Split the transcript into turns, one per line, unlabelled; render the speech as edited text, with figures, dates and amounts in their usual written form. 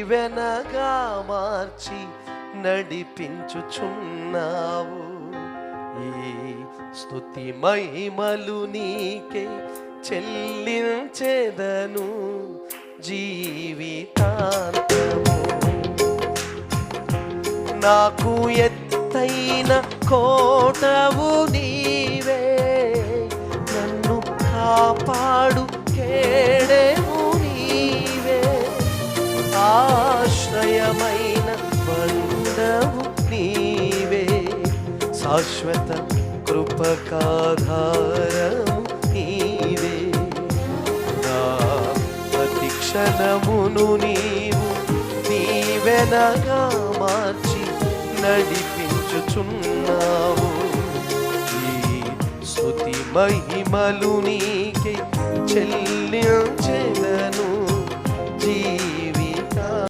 దీవెనగా మార్చి నడిపించుచున్నావు. ఈ స్తుతి మహిమలు నీకే చెల్లించెదను జీవితాంతము. నాకు ఎత్తైన కోటవు నీవే, నన్ను కాపాడు కేడెము నీవే, ఆశ్రయమైన బండవు నీవే, శాశ్వత కృపకాధారము నీవే. నా ప్రతి క్షణమును నీవు దీవెనగా మార్చి నడిపించుచున్నావు. ఈ స్తుతి మహిమలు నీకే చెల్లించెదను